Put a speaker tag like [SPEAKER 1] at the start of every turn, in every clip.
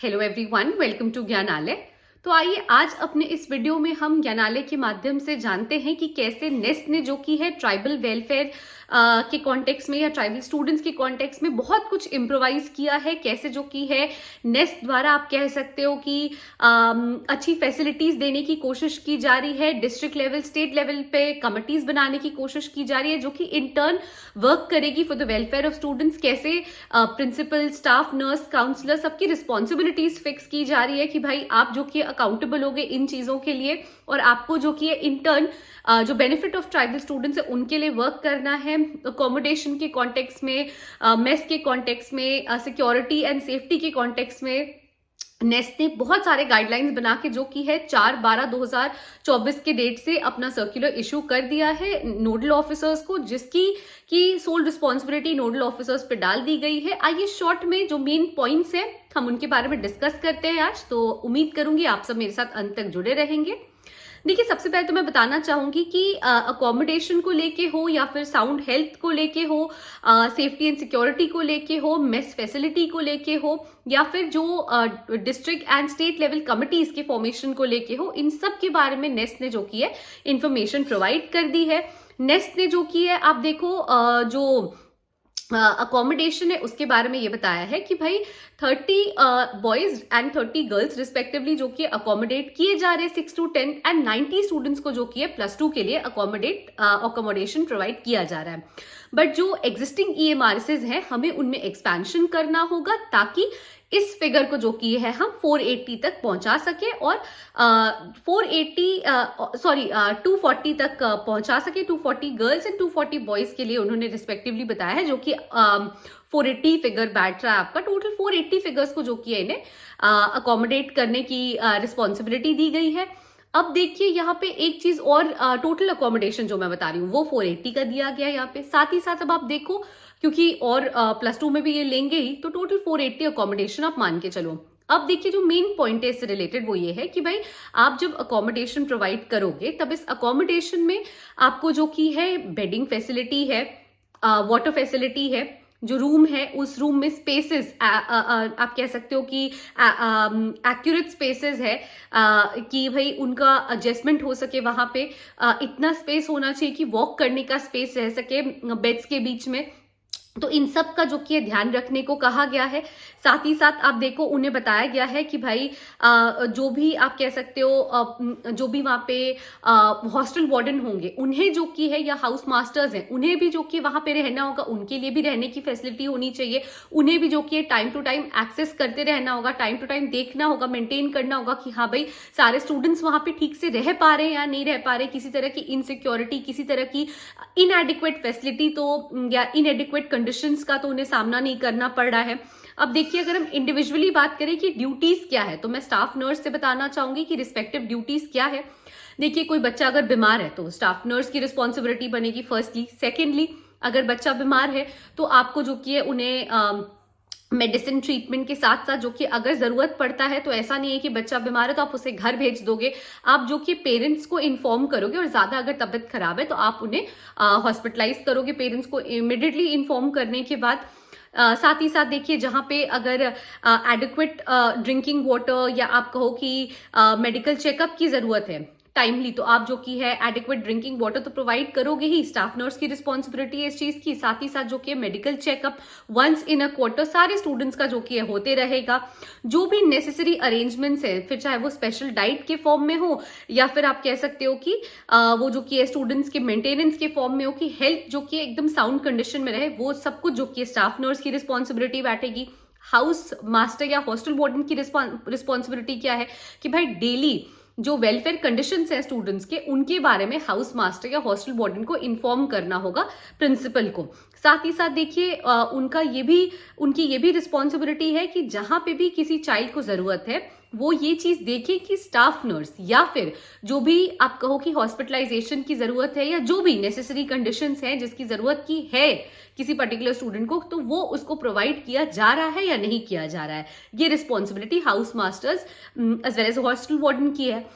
[SPEAKER 1] Hello everyone, welcome to Gyanalaya. तो आइए आज अपने इस वीडियो में हम ज्ञानालय के माध्यम से जानते हैं कि कैसे नेस्ट ने जो की है ट्राइबल वेलफेयर के कॉन्टेक्स्ट में या ट्राइबल स्टूडेंट्स के कॉन्टेक्स्ट में बहुत कुछ इम्प्रोवाइज किया है। कैसे जो की है नेस्ट द्वारा आप कह सकते हो कि अच्छी फैसिलिटीज देने की कोशिश की जा रही है। डिस्ट्रिक्ट लेवल, स्टेट लेवल पे कमिटीज बनाने की कोशिश की जा रही है जो कि इन टर्न वर्क करेगी for the welfare of students. कैसे प्रिंसिपल, स्टाफ, नर्स, काउंसलर सबकी रिस्पॉन्सिबिलिटीज फिक्स की जा रही है कि भाई आप जो कि अकाउंटेबल होगे इन चीजों के लिए और आपको जो कि इन टर्न जो बेनिफिट ऑफ ट्राइबल स्टूडेंट्स है उनके लिए वर्क करना है। अकोमोडेशन के कॉन्टेक्स्ट में, मेस के कॉन्टेक्स्ट में, सिक्योरिटी एंड सेफ्टी के कॉन्टेक्स्ट में नेस्ट ने बहुत सारे गाइडलाइंस बना के जो की है 4/12/2024 के डेट से अपना सर्कुलर इशू कर दिया है नोडल ऑफिसर्स को, जिसकी की सोल रिस्पॉन्सिबिलिटी नोडल ऑफिसर्स पे डाल दी गई है। आइए शॉर्ट में जो मेन पॉइंट्स हैं हम उनके बारे में डिस्कस करते हैं आज। तो उम्मीद करूंगी आप सब मेरे साथ अंत तक जुड़े रहेंगे। देखिए, सबसे पहले तो मैं बताना चाहूंगी कि अकोमोडेशन को लेके हो या फिर साउंड हेल्थ को लेके हो, सेफ्टी एंड सिक्योरिटी को लेके हो, मेस फैसिलिटी को लेके हो या फिर जो district and state level committees के फॉर्मेशन को लेके हो, इन सब के बारे में नेस्ट ने जो की है इंफॉर्मेशन प्रोवाइड कर दी है। नेस्ट ने जो की है, आप देखो जो अकोमोडेशन है उसके बारे में ये बताया है कि भाई 30 बॉयज एंड 30 गर्ल्स रिस्पेक्टिवली जो कि अकोमोडेट किए जा रहे हैं 6 to 10 एंड 90 स्टूडेंट्स को जो कि है +2 के लिए अकोमोडेशन प्रोवाइड किया जा रहा है। बट जो एग्जिस्टिंग EMRSs हैं हमें उनमें एक्सपेंशन करना होगा ताकि इस फिगर को जो की है हम 480 तक पहुंचा सके और 240 तक पहुंचा सके। 240 गर्ल्स एंड 240 बॉयज के लिए उन्होंने रिस्पेक्टिवली बताया है, जो कि 480 फिगर बैठ रहा है आपका। टोटल 480 फिगर्स को जो किया इन्हें अकोमोडेट करने की रिस्पॉन्सिबिलिटी दी गई है। अब देखिए यहाँ पे एक चीज और, टोटल अकोमोडेशन जो मैं बता रही हूँ वो 480 का दिया गया है यहाँ पे। साथ ही साथ अब आप देखो क्योंकि और +2 में भी ये लेंगे ही, तो टोटल 480 अकोमोडेशन आप मान के चलो। अब देखिए जो मेन पॉइंट है इससे रिलेटेड वो ये है कि भाई आप जब अकोमोडेशन प्रोवाइड करोगे तब इस अकोमोडेशन में आपको जो की है बेडिंग फैसिलिटी है, वाटर फैसिलिटी है, जो रूम है उस रूम में स्पेसेस आप कह सकते हो कि एक्यूरेट स्पेसेस है कि भाई उनका एडजस्टमेंट हो सके। वहां पे इतना स्पेस होना चाहिए कि वॉक करने का स्पेस रह सके बेड्स के बीच में। तो इन सब का जो कि ध्यान रखने को कहा गया है। साथ ही साथ आप देखो उन्हें बताया गया है कि भाई जो भी आप कह सकते हो जो भी वहां पे हॉस्टल वार्डन होंगे उन्हें जो कि है, या हाउस मास्टर्स हैं उन्हें भी जो कि वहां पे रहना होगा, उनके लिए भी रहने की फैसिलिटी होनी चाहिए। उन्हें भी जो कि टाइम टू टाइम एक्सेस करते रहना होगा, टाइम टू टाइम देखना होगा, मेंटेन करना होगा कि हाँ भाई सारे स्टूडेंट्स वहां पे ठीक से रह पा रहे हैं या नहीं रह पा रहे। किसी तरह की इनसिक्योरिटी, किसी तरह की इनएडिक्वेट फैसिलिटी तो या इनएडिक्वेट कंडीशंस का तो उन्हें सामना नहीं करना पड़ रहा है। अब देखिए अगर हम इंडिविजुअली बात करें कि ड्यूटीज क्या है, तो मैं स्टाफ नर्स से बताना चाहूंगी कि रिस्पेक्टिव ड्यूटीज क्या है। देखिए कोई बच्चा अगर बीमार है तो स्टाफ नर्स की रिस्पॉन्सिबिलिटी बनेगी फर्स्टली। सेकेंडली अगर बच्चा बीमार है तो आपको जो कि है उन्हें मेडिसिन ट्रीटमेंट के साथ साथ जो कि अगर जरूरत पड़ता है, तो ऐसा नहीं है कि बच्चा बीमार है तो आप उसे घर भेज दोगे, आप जो कि पेरेंट्स को इन्फॉर्म करोगे और ज्यादा अगर तबियत खराब है तो आप उन्हें हॉस्पिटलाइज करोगे पेरेंट्स को इमिडिएटली इन्फॉर्म करने के बाद। साथ ही साथ देखिए जहां पे अगर एडिक्वेट ड्रिंकिंग वाटर या आप कहो कि मेडिकल चेकअप की जरूरत है टाइमली, तो आप जो की है एडिक्वेट ड्रिंकिंग वाटर तो प्रोवाइड करोगे ही। स्टाफ नर्स की रिस्पॉन्सिबिलिटी है इस चीज की। साथ ही साथ जो कि medical checkup once in a quarter सारे स्टूडेंट्स का जो कि है होते रहेगा। जो भी नेसेसरी अरेंजमेंट्स है, फिर चाहे वो स्पेशल डाइट के फॉर्म में हो या फिर आप कह सकते हो कि वो जो कि है स्टूडेंट्स के मेंटेनेंस के फॉर्म में हो, कि हेल्थ जो कि एकदम साउंड कंडीशन में रहे, वो सब कुछ जो कि स्टाफ नर्स की रिस्पॉन्सिबिलिटी बैठेगी। हाउस मास्टर या हॉस्टल वार्डन की रिस्पॉन्सिबिलिटी क्या है कि भाई डेली जो वेलफेयर कंडीशंस हैं स्टूडेंट्स के, उनके बारे में हाउस मास्टर या हॉस्टल वार्डन को इन्फॉर्म करना होगा प्रिंसिपल को। साथ ही साथ देखिए उनकी ये भी रिस्पॉन्सिबिलिटी है कि जहां पे भी किसी चाइल्ड को जरूरत है वो ये चीज देखे कि स्टाफ नर्स या फिर जो भी आप कहो कि हॉस्पिटलाइजेशन की जरूरत है या जो भी नेसेसरी कंडीशंस हैं जिसकी जरूरत की है किसी पर्टिकुलर स्टूडेंट को, तो वो उसको प्रोवाइड किया जा रहा है या नहीं किया जा रहा है। ये responsibility house masters as well as hostel warden की है।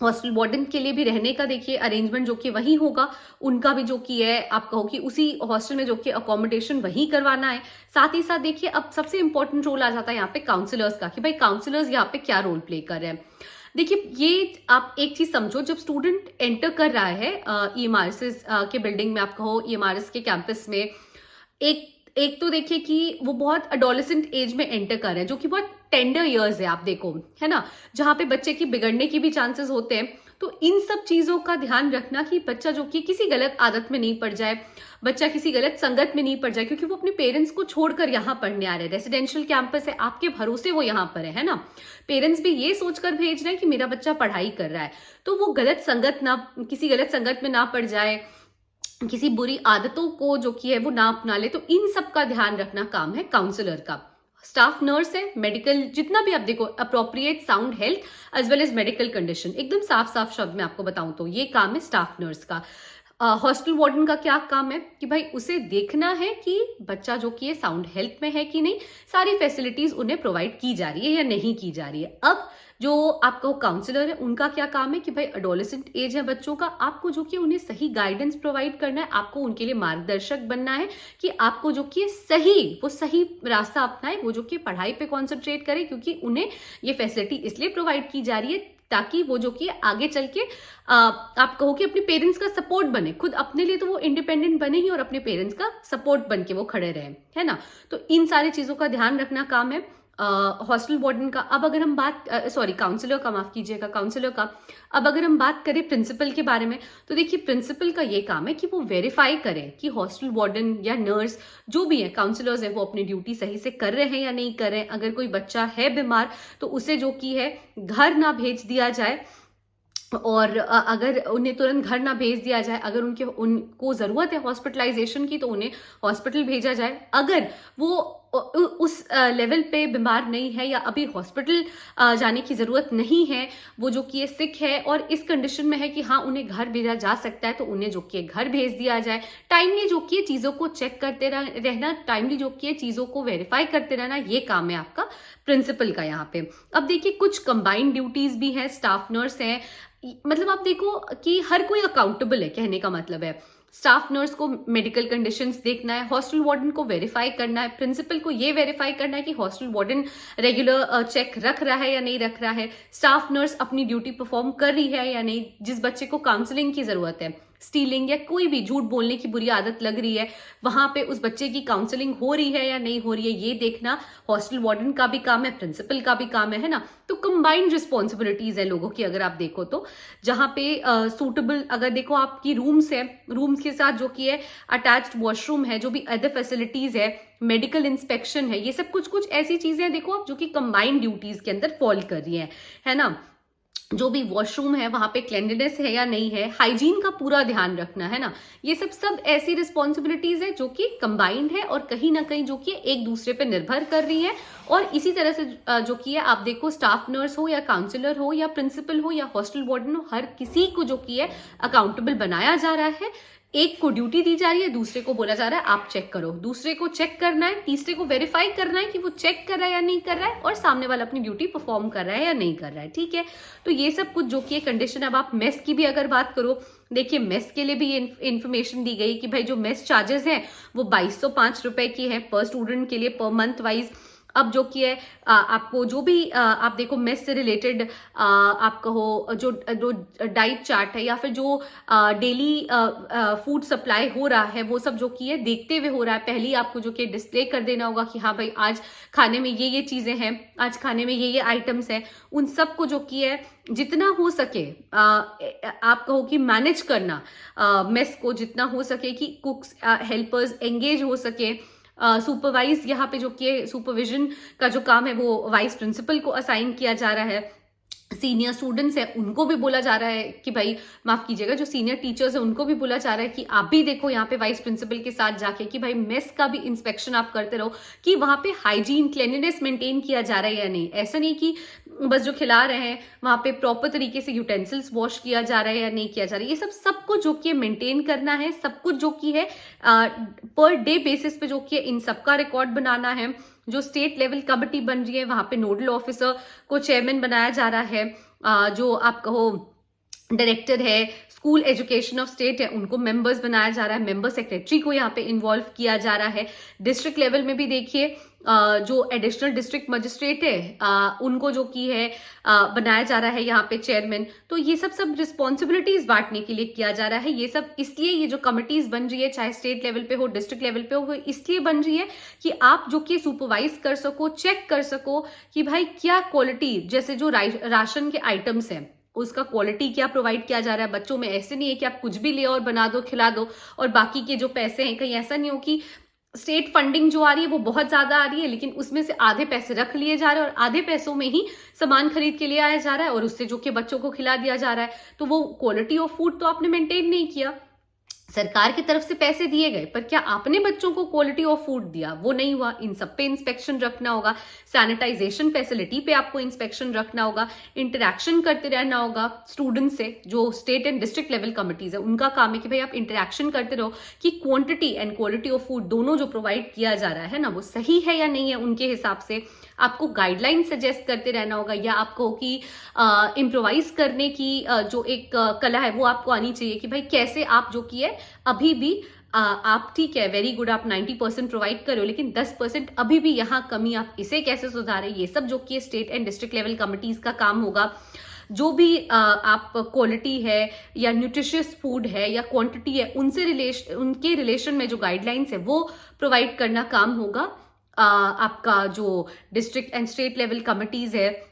[SPEAKER 1] हॉस्टल वार्डन के लिए भी रहने का देखिए अरेंजमेंट जो कि वही होगा, उनका भी जो कि है आप कहो कि उसी हॉस्टल में जो कि अकोमोडेशन वही करवाना है। साथ ही साथ देखिए अब सबसे इंपॉर्टेंट रोल आ जाता है यहाँ पे काउंसलर्स का, कि भाई काउंसलर्स यहाँ पे क्या रोल प्ले कर रहे हैं। देखिए ये आप एक चीज समझो, जब स्टूडेंट एंटर कर रहा है ईएमआरएस के बिल्डिंग में, आप कहो ईएमआरएस के कैंपस में, एक एक तो देखिए कि वो बहुत अडोलेसेंट एज में एंटर कर रहे हैं, जो कि बहुत टेंडर इयर्स है, आप देखो, है ना, जहां पे बच्चे की बिगड़ने की भी चांसेस होते हैं। तो इन सब चीजों का ध्यान रखना कि बच्चा जो कि किसी गलत आदत में नहीं पड़ जाए, बच्चा किसी गलत संगत में नहीं पड़ जाए, क्योंकि वो अपने पेरेंट्स को छोड़कर यहाँ पढ़ने आ रहे हैं। रेसिडेंशियल कैंपस है, आपके भरोसे वो यहाँ पर है ना। पेरेंट्स भी ये सोचकर भेज रहे हैं कि मेरा बच्चा पढ़ाई कर रहा है, तो वो गलत संगत ना, किसी गलत संगत में ना पड़ जाए, किसी बुरी आदतों को जो कि है वो ना अपना ले। तो इन सब का ध्यान रखना काम है काउंसलर का। स्टाफ नर्स है, मेडिकल जितना भी आप देखो, appropriate sound health as well as medical condition, एकदम साफ साफ शब्द में आपको बताऊं तो ये काम है स्टाफ नर्स का। हॉस्टल वार्डन का क्या काम है कि भाई उसे देखना है कि बच्चा जो कि है साउंड हेल्थ में है कि नहीं, सारी फैसिलिटीज उन्हें प्रोवाइड की जा रही है या नहीं की जा रही है। अब जो आपका काउंसलर है उनका क्या काम है कि भाई एडोलेसेंट एज है बच्चों का, आपको जो कि उन्हें सही गाइडेंस प्रोवाइड करना है, आपको उनके लिए मार्गदर्शक बनना है कि आपको जो कि वो सही रास्ता अपनाए, वो जो कि पढ़ाई पे कॉन्सेंट्रेट करे, क्योंकि उन्हें ये फैसिलिटी इसलिए प्रोवाइड की जा रही है ताकि वो जो कि आगे चल के आप कहो कि अपने पेरेंट्स का सपोर्ट बने, खुद अपने लिए तो वो इंडिपेंडेंट बने ही और अपने पेरेंट्स का सपोर्ट बन के वो खड़े रहे, है ना। तो इन सारी चीजों का ध्यान रखना काम है हॉस्टल वार्डन का। अब अगर हम बात काउंसलर का, माफ कीजिएगा, काउंसलर का। अब अगर हम बात करें प्रिंसिपल के बारे में, तो देखिए प्रिंसिपल का ये काम है कि वो वेरीफाई करें कि हॉस्टल वार्डन या नर्स जो भी है, काउंसलर्स है, वो अपनी ड्यूटी सही से कर रहे हैं या नहीं कर रहे हैं। अगर कोई बच्चा है बीमार तो उसे जो कि है घर ना भेज दिया जाए, और अगर उन्हें तुरंत घर ना भेज दिया जाए, अगर उनको जरूरत है हॉस्पिटलाइजेशन की तो उन्हें हॉस्पिटल भेजा जाए। अगर वो उस लेवल पे बीमार नहीं है या अभी हॉस्पिटल जाने की जरूरत नहीं है, वो जो कि सिक है और इस कंडीशन में है कि हाँ उन्हें घर भेजा जा सकता है, तो उन्हें जो कि घर भेज दिया जाए। टाइमली जो कि चीजों को चेक करते रहना, टाइमली जो कि चीजों को वेरीफाई करते रहना, ये काम है आपका प्रिंसिपल का यहाँ पे। अब देखिए कुछ कंबाइंड ड्यूटीज भी है, स्टाफ नर्स है, मतलब आप देखो कि हर कोई अकाउंटेबल है, कहने का मतलब है। स्टाफ नर्स को मेडिकल कंडीशंस देखना है, हॉस्टल वार्डन को वेरीफाई करना है, प्रिंसिपल को ये वेरीफाई करना है कि हॉस्टल वार्डन रेगुलर चेक रख रहा है या नहीं रख रहा है, स्टाफ नर्स अपनी ड्यूटी परफॉर्म कर रही है या नहीं। जिस बच्चे को काउंसलिंग की जरूरत है, स्टीलिंग या कोई भी झूठ बोलने की बुरी आदत लग रही है, वहां पे उस बच्चे की काउंसलिंग हो रही है या नहीं हो रही है, ये देखना हॉस्टल वार्डन का भी काम है, प्रिंसिपल का भी काम है ना। तो कंबाइंड रिस्पॉन्सिबिलिटीज है लोगों की। अगर आप देखो तो जहां पे सूटेबल, अगर देखो आपकी रूम्स है, रूम्स के साथ जो कि है अटैच्ड वॉशरूम है, जो भी अदर फैसिलिटीज है, मेडिकल इंस्पेक्शन है, ये सब कुछ ऐसी चीजें देखो आप जो कि कंबाइंड ड्यूटीज के अंदर फॉल कर रही है ना। जो भी वॉशरूम है वहां पे क्लेanलीनेस है या नहीं है, हाइजीन का पूरा ध्यान रखना, है ना। ये सब ऐसी रिस्पॉन्सिबिलिटीज है जो कि कंबाइंड है और कहीं ना कहीं जो कि एक दूसरे पे निर्भर कर रही है। और इसी तरह से जो कि है आप देखो, स्टाफ नर्स हो या काउंसलर हो या प्रिंसिपल हो या हॉस्टल वार्डन हो, हर किसी को जो कि है अकाउंटेबल बनाया जा रहा है। एक को ड्यूटी दी जा रही है, दूसरे को बोला जा रहा है आप चेक करो, दूसरे को चेक करना है, तीसरे को वेरीफाई करना है कि वो चेक कर रहा है या नहीं कर रहा है, और सामने वाला अपनी ड्यूटी परफॉर्म कर रहा है या नहीं कर रहा है, ठीक है। तो ये सब कुछ जो कि कंडीशन। अब आप मेस की भी अगर बात करो, देखिए मेस के लिए भी ये इन्फॉर्मेशन दी गई कि भाई जो मेस चार्जेस हैं वो 2205 रुपए की है पर स्टूडेंट के लिए पर मंथ वाइज। अब जो कि है आपको जो भी आप देखो मेस से रिलेटेड आप कहो जो डाइट चार्ट है या फिर जो डेली फूड सप्लाई हो रहा है, वो सब जो कि है देखते हुए हो रहा है। पहले ही आपको जो कि डिस्प्ले कर देना होगा कि हाँ भाई आज खाने में ये चीजें हैं, आज खाने में ये आइटम्स हैं। उन सब को जो कि है जितना हो सके आप कहो कि मैनेज करना, मेस को जितना हो सके कि कुक्स हेल्पर्स एंगेज हो सके। सुपरवाइज यहाँ पे जो कि सुपरविजन का जो काम है वो वाइस प्रिंसिपल को असाइन किया जा रहा है। सीनियर स्टूडेंट्स हैं उनको भी बोला जा रहा है कि भाई माफ कीजिएगा, जो सीनियर टीचर्स हैं उनको भी बोला जा रहा है कि आप भी देखो यहाँ पे वाइस प्रिंसिपल के साथ जाके कि भाई मेस का भी इंस्पेक्शन आप करते रहो कि वहां पे हाइजीन क्लेanलीनेस मेंटेन किया जा रहा है या नहीं। ऐसा नहीं कि बस जो खिला रहे हैं वहां पे प्रॉपर तरीके से यूटेंसिल्स वॉश किया जा रहा है या नहीं किया जा रहा है। ये सब कुछ जो कि मेंटेन करना है, सब कुछ जो कि है पर डे बेसिस पे जो कि इन सबका रिकॉर्ड बनाना है। जो स्टेट लेवल कमेटी बन रही है वहां पे नोडल ऑफिसर को चेयरमैन बनाया जा रहा है। जो आप कहो डायरेक्टर है, स्कूल एजुकेशन ऑफ स्टेट है, उनको मेंबर्स बनाया जा रहा है, मेंबर सेक्रेटरी को यहाँ पे इन्वॉल्व किया जा रहा है। डिस्ट्रिक्ट लेवल में भी देखिए जो एडिशनल डिस्ट्रिक्ट मजिस्ट्रेट है उनको जो की है बनाया जा रहा है यहाँ पे चेयरमैन। तो ये सब रिस्पॉन्सिबिलिटीज बांटने के लिए किया जा रहा है। ये सब इसलिए ये जो कमिटीज बन रही है, चाहे स्टेट लेवल पे हो, डिस्ट्रिक्ट लेवल पे हो, इसलिए बन रही है कि आप जो कि सुपरवाइज कर सको, चेक कर सको कि भाई क्या क्वालिटी, जैसे जो राशन के आइटम्स हैं उसका क्वालिटी क्या प्रोवाइड किया जा रहा है बच्चों में। ऐसे नहीं है कि आप कुछ भी ले और बना दो, खिला दो, और बाकी के जो पैसे हैं कहीं ऐसा नहीं हो कि स्टेट फंडिंग जो आ रही है वो बहुत ज्यादा आ रही है, लेकिन उसमें से आधे पैसे रख लिए जा रहे हैं और आधे पैसों में ही सामान खरीद के लिए आया जा रहा है और उससे जो कि बच्चों को खिला दिया जा रहा है। तो वो क्वालिटी ऑफ फूड तो आपने मेंटेन नहीं किया। सरकार की तरफ से पैसे दिए गए, पर क्या आपने बच्चों को क्वालिटी ऑफ फूड दिया? वो नहीं हुआ। इन सब पे इंस्पेक्शन रखना होगा, सैनिटाइजेशन फैसिलिटी पे आपको इंस्पेक्शन रखना होगा, इंटरैक्शन करते रहना होगा स्टूडेंट से। जो state and district level committees है उनका काम है कि भाई आप इंटरैक्शन करते रहो कि quantity and quality of food दोनों जो प्रोवाइड किया जा रहा है ना वो सही है या नहीं है उनके हिसाब से। आपको गाइडलाइन सजेस्ट करते रहना होगा, या आपको कि इम्प्रोवाइज करने की जो एक कला है वो आपको आनी चाहिए कि भाई कैसे आप जो की है अभी भी आप ठीक है, वेरी गुड, आप 90% प्रोवाइड कर रहे हो, लेकिन 10% अभी भी यहाँ कमी, आप इसे कैसे सुधारें। ये सब जो कि state and district level committees का काम होगा। जो भी आप क्वालिटी है या न्यूट्रिशियस फूड है या क्वांटिटी है उनके रिलेशन में जो गाइडलाइंस है वो प्रोवाइड करना काम होगा आपका जो district and state level committees है।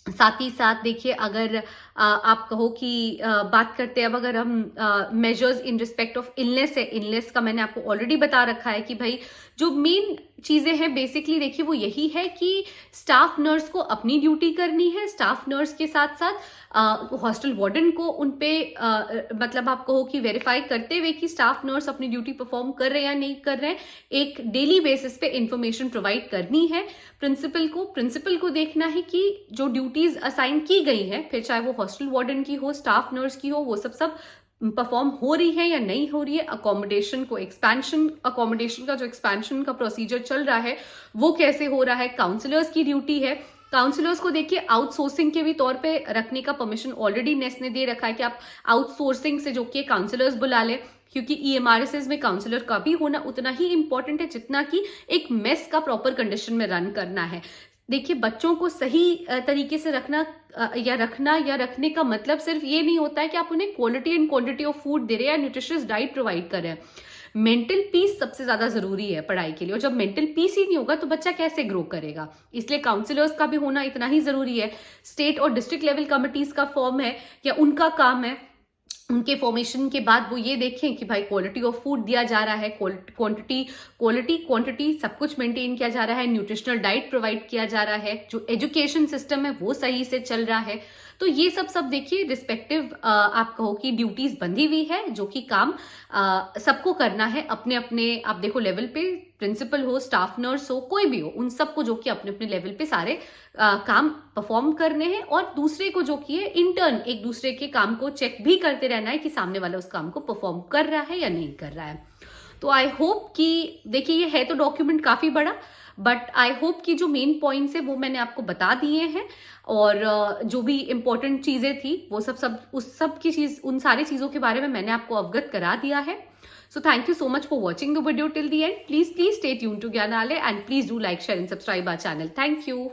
[SPEAKER 1] साथ ही साथ देखिए, अगर आप कहो कि बात करते हैं, अब अगर हम measures in respect of illness है, इलनेस का मैंने आपको ऑलरेडी बता रखा है कि भाई जो मेन चीजें हैं बेसिकली देखिए वो यही है कि स्टाफ नर्स को अपनी ड्यूटी करनी है, स्टाफ नर्स के साथ साथ हॉस्टल वार्डन को उनपे मतलब आप कहो कि वेरीफाई करते हुए कि स्टाफ नर्स अपनी ड्यूटी परफॉर्म कर रहे हैं या नहीं कर रहे हैं, एक डेली बेसिस पे इंफॉर्मेशन प्रोवाइड करनी है। प्रिंसिपल को देखना है कि जो ड्यूटीज असाइन की गई है, फिर चाहे वो हॉस्टल वार्डन की हो, स्टाफ नर्स की हो, वो सब परफॉर्म हो रही है या नहीं हो रही है। अकोमोडेशन का जो एक्सपेंशन का प्रोसीजर चल रहा है वो कैसे हो रहा है। काउंसलर्स की ड्यूटी है, काउंसलर्स को देखिए आउटसोर्सिंग के भी तौर पे रखने का परमिशन ऑलरेडी नेस ने दे रखा है कि आप आउटसोर्सिंग से जो कि काउंसलर्स बुला ले, क्योंकि ईएमआरएसएस में काउंसलर का भी होना उतना ही इंपॉर्टेंट है जितना कि एक मेस का प्रॉपर कंडीशन में रन करना है। देखिए, बच्चों को सही तरीके से रखना या रखने का मतलब सिर्फ ये नहीं होता है कि आप उन्हें quality and quantity of food दे रहे हैं या न्यूट्रिशियस डाइट प्रोवाइड कर रहे हैं। मेंटल पीस सबसे ज्यादा जरूरी है पढ़ाई के लिए, और जब मेंटल पीस ही नहीं होगा तो बच्चा कैसे ग्रो करेगा। इसलिए काउंसलर्स का भी होना इतना ही जरूरी है। स्टेट और डिस्ट्रिक्ट लेवल कमिटीज का फॉर्म है या उनका काम है, उनके फॉर्मेशन के बाद वो ये देखें कि भाई क्वालिटी ऑफ फूड दिया जा रहा है, क्वांटिटी सब कुछ मेंटेन किया जा रहा है, न्यूट्रिशनल डाइट प्रोवाइड किया जा रहा है, जो एजुकेशन सिस्टम है वो सही से चल रहा है। तो ये सब देखिए रिस्पेक्टिव आप कहो कि ड्यूटीज बंधी हुई है, जो कि काम सबको करना है अपने अपने, आप देखो लेवल पे, प्रिंसिपल हो, स्टाफ नर्स हो, कोई भी हो, उन सबको जो कि अपने अपने लेवल पे सारे काम परफॉर्म करने हैं, और दूसरे को जो कि है इंटर्न एक दूसरे के काम को चेक भी करते रहना है कि सामने वाला उस काम को परफॉर्म कर रहा है या नहीं कर रहा है। तो आई होप कि देखिए ये है तो डॉक्यूमेंट काफी बड़ा, बट आई होप कि जो मेन पॉइंट्स है वो मैंने आपको बता दिए हैं, और जो भी इंपॉर्टेंट चीजें थी वो उन सारी चीजों के बारे में मैंने आपको अवगत करा दिया है। So thank you so much for watching the video till the end. Please stay tuned to Gyanalaya, and please do like, share and subscribe our channel. Thank you.